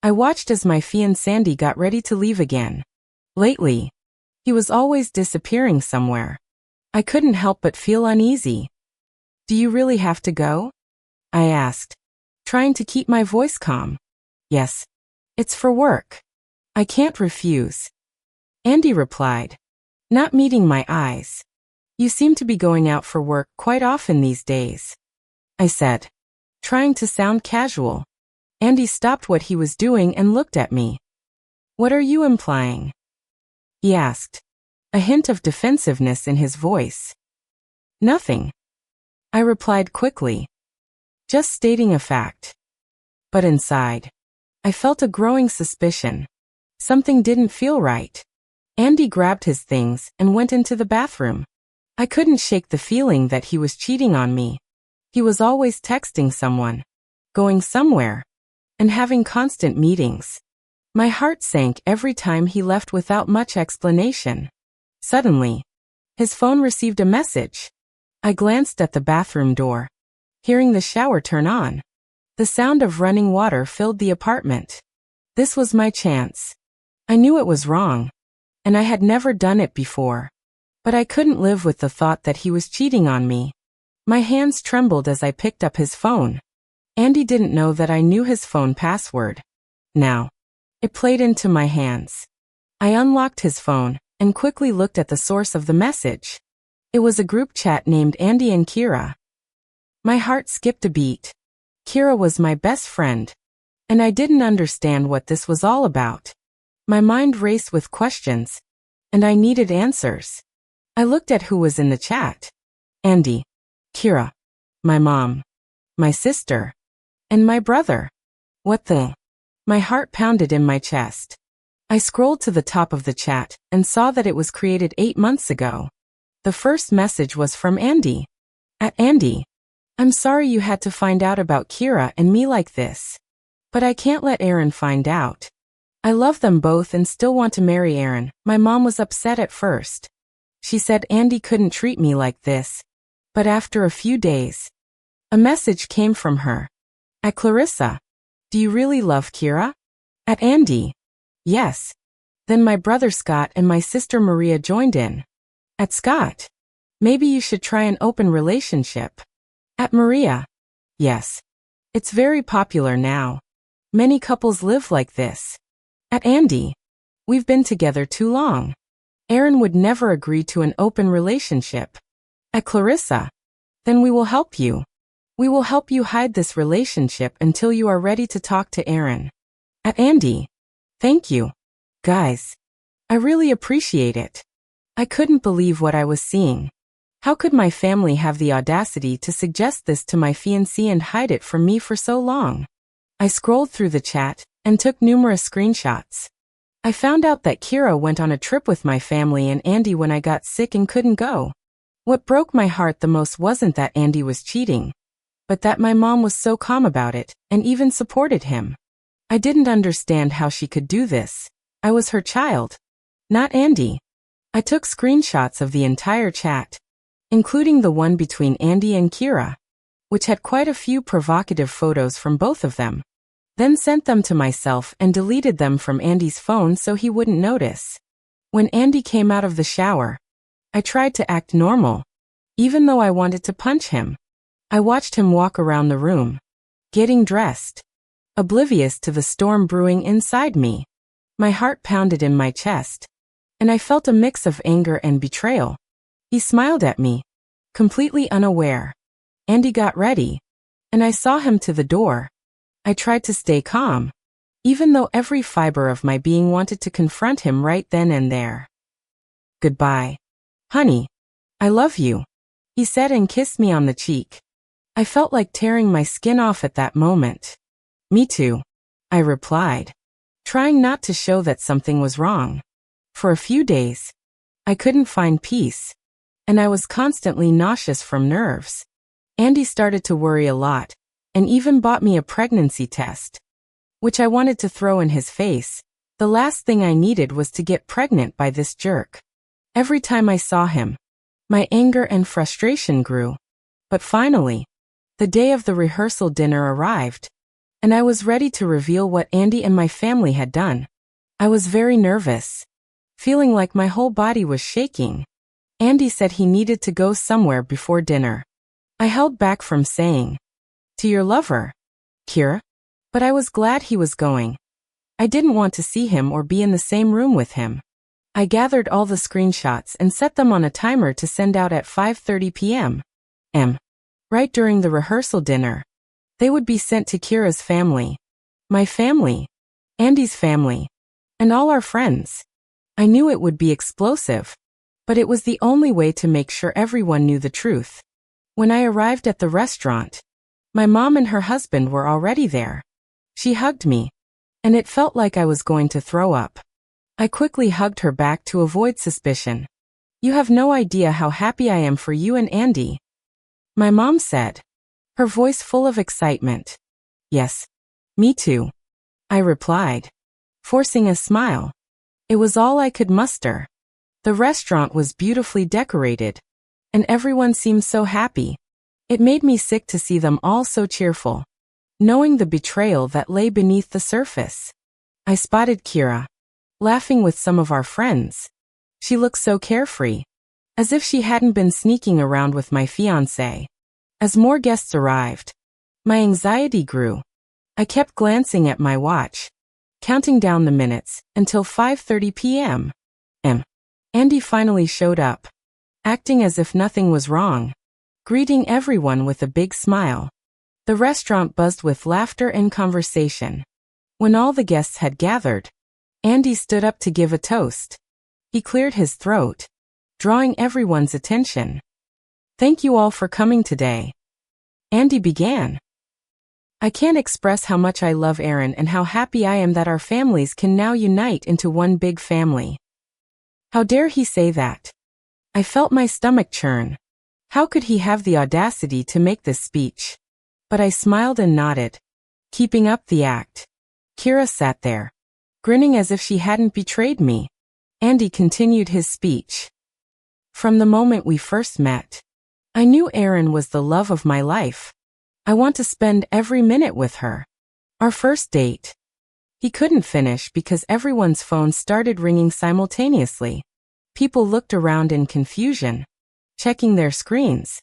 I watched as my fiancé got ready to leave again. Lately, he was always disappearing somewhere. I couldn't help but feel uneasy. "Do you really have to go?" I asked, trying to keep my voice calm. "Yes. It's for work. I can't refuse," Andy replied, not meeting my eyes. "You seem to be going out for work quite often these days," I said, trying to sound casual. Andy stopped what he was doing and looked at me. "What are you implying?" he asked, a hint of defensiveness in his voice. "Nothing," I replied quickly, just stating a fact. But inside, I felt a growing suspicion. Something didn't feel right. Andy grabbed his things and went into the bathroom. I couldn't shake the feeling that he was cheating on me. He was always texting someone, going somewhere, and having constant meetings. My heart sank every time he left without much explanation. Suddenly, his phone received a message. I glanced at the bathroom door, hearing the shower turn on. The sound of running water filled the apartment. This was my chance. I knew it was wrong, and I had never done it before. But I couldn't live with the thought that he was cheating on me. My hands trembled as I picked up his phone. Andy didn't know that I knew his phone password. Now, it played into my hands. I unlocked his phone and quickly looked at the source of the message. It was a group chat named Andy and Kira. My heart skipped a beat. Kira was my best friend, and I didn't understand what this was all about. My mind raced with questions, and I needed answers. I looked at who was in the chat. Andy, Kira, my mom, my sister, and my brother. What the? My heart pounded in my chest. I scrolled to the top of the chat and saw that it was created 8 months ago. The first message was from Andy. Andy, I'm sorry you had to find out about Kira and me like this. But I can't let Aaron find out. I love them both and still want to marry Aaron. My mom was upset at first. She said Andy couldn't treat me like this. But after a few days, a message came from her. Clarissa, do you really love Kira? Andy, yes. Then my brother Scott and my sister Maria joined in. Scott, maybe you should try an open relationship. Maria, yes. It's very popular now. Many couples live like this. Andy, we've been together too long. Aaron would never agree to an open relationship. Clarissa, then we will help you. We will help you hide this relationship until you are ready to talk to Aaron. Andy, thank you. Guys, I really appreciate it. I couldn't believe what I was seeing. How could my family have the audacity to suggest this to my fiancé and hide it from me for so long? I scrolled through the chat and took numerous screenshots. I found out that Kira went on a trip with my family and Andy when I got sick and couldn't go. What broke my heart the most wasn't that Andy was cheating, but that my mom was so calm about it and even supported him. I didn't understand how she could do this. I was her child, not Andy. I took screenshots of the entire chat, including the one between Andy and Kira, which had quite a few provocative photos from both of them, then sent them to myself and deleted them from Andy's phone so he wouldn't notice. When Andy came out of the shower, I tried to act normal, even though I wanted to punch him. I watched him walk around the room, getting dressed, oblivious to the storm brewing inside me. My heart pounded in my chest, and I felt a mix of anger and betrayal. He smiled at me, completely unaware. Andy got ready, and I saw him to the door. I tried to stay calm, even though every fiber of my being wanted to confront him right then and there. Goodbye. Honey, I love you, he said and kissed me on the cheek. I felt like tearing my skin off at that moment. Me too, I replied, trying not to show that something was wrong. For a few days, I couldn't find peace, and I was constantly nauseous from nerves. Andy started to worry a lot, and even bought me a pregnancy test, which I wanted to throw in his face. The last thing I needed was to get pregnant by this jerk. Every time I saw him, my anger and frustration grew. But finally, the day of the rehearsal dinner arrived. and I was ready to reveal what Andy and my family had done. I was very nervous, feeling like my whole body was shaking. Andy said he needed to go somewhere before dinner. I held back from saying, "To your lover, Kira?" But I was glad he was going. I didn't want to see him or be in the same room with him. I gathered all the screenshots and set them on a timer to send out at 5:30 p.m. Right during the rehearsal dinner. They would be sent to Kira's family, my family, Andy's family, and all our friends. I knew it would be explosive, but it was the only way to make sure everyone knew the truth. When I arrived at the restaurant, my mom and her husband were already there. She hugged me, and it felt like I was going to throw up. I quickly hugged her back to avoid suspicion. "You have no idea how happy I am for you and Andy," my mom said, her voice full of excitement. "Yes, me too," I replied, forcing a smile. It was all I could muster. The restaurant was beautifully decorated, and everyone seemed so happy. It made me sick to see them all so cheerful, knowing the betrayal that lay beneath the surface. I spotted Kira, laughing with some of our friends. She looked so carefree, as if she hadn't been sneaking around with my fiancé. As more guests arrived, my anxiety grew. I kept glancing at my watch, counting down the minutes until 5:30 p.m. Andy finally showed up, acting as if nothing was wrong, greeting everyone with a big smile. The restaurant buzzed with laughter and conversation. When all the guests had gathered, Andy stood up to give a toast. He cleared his throat, drawing everyone's attention. "Thank you all for coming today," Andy began. "I can't express how much I love Aaron and how happy I am that our families can now unite into one big family." How dare he say that? I felt my stomach churn. How could he have the audacity to make this speech? But I smiled and nodded, keeping up the act. Kira sat there, grinning as if she hadn't betrayed me. Andy continued his speech. "From the moment we first met, I knew Aaron was the love of my life. I want to spend every minute with her. Our first date." He couldn't finish because everyone's phones started ringing simultaneously. People looked around in confusion, checking their screens.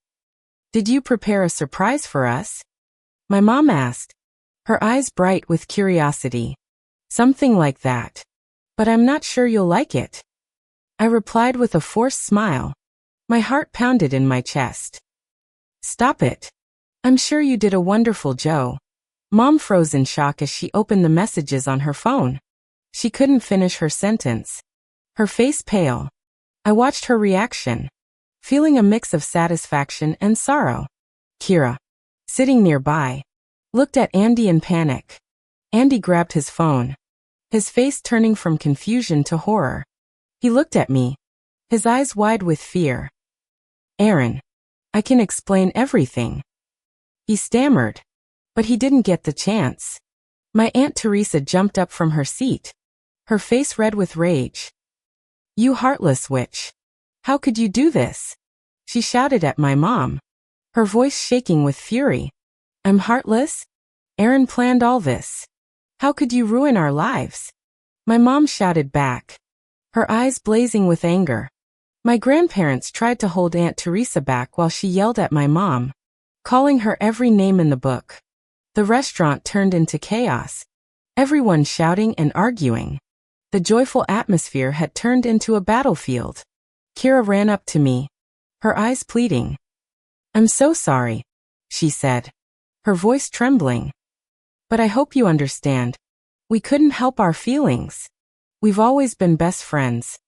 "Did you prepare a surprise for us?" my mom asked, her eyes bright with curiosity. "Something like that. But I'm not sure you'll like it," I replied with a forced smile. My heart pounded in my chest. "Stop it. I'm sure you did a wonderful job." Mom froze in shock as she opened the messages on her phone. She couldn't finish her sentence, her face pale. I watched her reaction, feeling a mix of satisfaction and sorrow. Kira, sitting nearby, looked at Andy in panic. Andy grabbed his phone, his face turning from confusion to horror. He looked at me, his eyes wide with fear. "Aaron, I can explain everything," he stammered, but he didn't get the chance. My Aunt Teresa jumped up from her seat, her face red with rage. "You heartless witch. How could you do this?" she shouted at my mom, her voice shaking with fury. "I'm heartless? Aaron planned all this. How could you ruin our lives?" my mom shouted back, her eyes blazing with anger. My grandparents tried to hold Aunt Teresa back while she yelled at my mom, calling her every name in the book. The restaurant turned into chaos, everyone shouting and arguing. The joyful atmosphere had turned into a battlefield. Kira ran up to me, her eyes pleading. "I'm so sorry," she said, her voice trembling. "But I hope you understand. We couldn't help our feelings. We've always been best friends,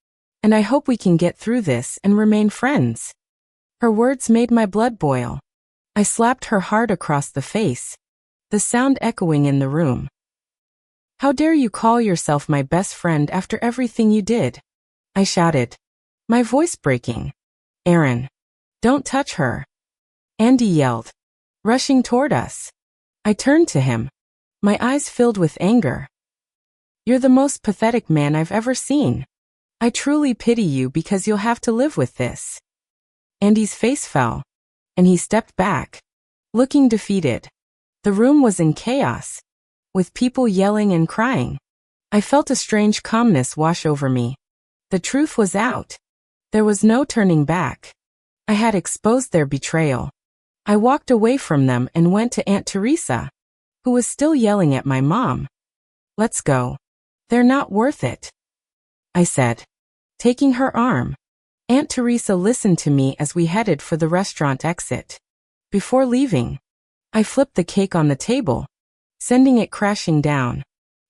and I hope we can get through this and remain friends." Her words made my blood boil. I slapped her hard across the face, the sound echoing in the room. "How dare you call yourself my best friend after everything you did?" I shouted, my voice breaking. "Aaron, don't touch her," Andy yelled, rushing toward us. I turned to him, my eyes filled with anger. "You're the most pathetic man I've ever seen. I truly pity you because you'll have to live with this." Andy's face fell, and he stepped back, looking defeated. The room was in chaos. with people yelling and crying. I felt a strange calmness wash over me. The truth was out. There was no turning back. I had exposed their betrayal. I walked away from them and went to Aunt Teresa, who was still yelling at my mom. "Let's go. They're not worth it," I said, taking her arm. Aunt Teresa listened to me as we headed for the restaurant exit. Before leaving, I flipped the cake on the table, sending it crashing down.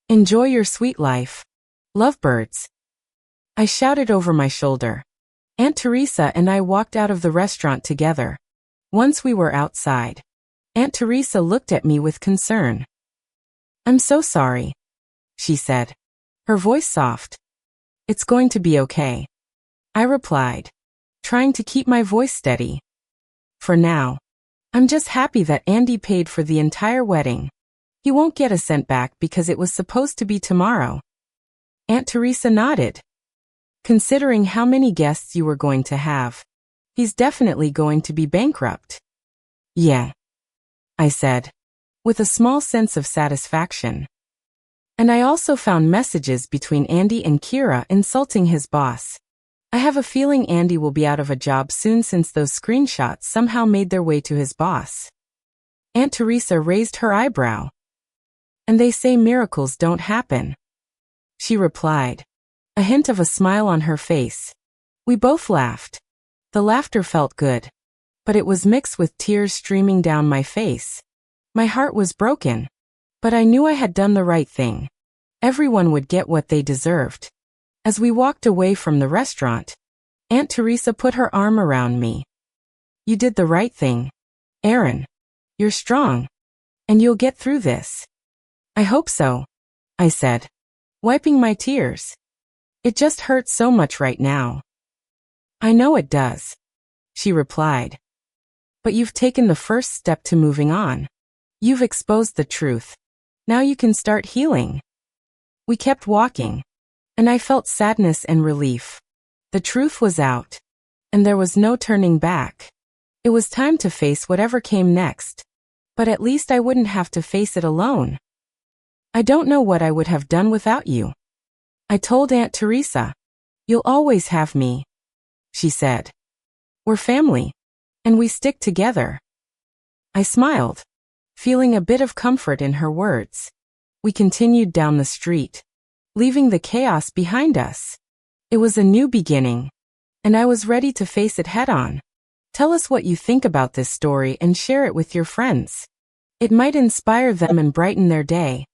"Enjoy your sweet life, lovebirds," I shouted over my shoulder. Aunt Teresa and I walked out of the restaurant together. Once we were outside, Aunt Teresa looked at me with concern. "I'm so sorry," she said, her voice soft. "It's going to be okay," I replied, trying to keep my voice steady. "For now, I'm just happy that Andy paid for the entire wedding. He won't get a cent back because it was supposed to be tomorrow." Aunt Teresa nodded. "Considering how many guests you were going to have, he's definitely going to be bankrupt." "Yeah," I said, with a small sense of satisfaction. And I also found messages between Andy and Kira insulting his boss. I have a feeling Andy will be out of a job soon since those screenshots somehow made their way to his boss. Aunt Teresa raised her eyebrow. "And they say miracles don't happen," she replied, a hint of a smile on her face. We both laughed. The laughter felt good, but it was mixed with tears streaming down my face. My heart was broken, but I knew I had done the right thing. Everyone would get what they deserved. As we walked away from the restaurant, Aunt Teresa put her arm around me. "You did the right thing, Aaron. You're strong, and you'll get through this." "I hope so," I said, wiping my tears. "It just hurts so much right now." "I know it does," she replied. "But you've taken the first step to moving on. You've exposed the truth. Now you can start healing." We kept walking, and I felt sadness and relief. The truth was out, and there was no turning back. It was time to face whatever came next, but at least I wouldn't have to face it alone. "I don't know what I would have done without you," I told Aunt Teresa. "You'll always have me," she said. "We're family, and we stick together." I smiled, feeling a bit of comfort in her words. We continued down the street, leaving the chaos behind us. It was a new beginning, and I was ready to face it head-on. Tell us what you think about this story and share it with your friends. It might inspire them and brighten their day.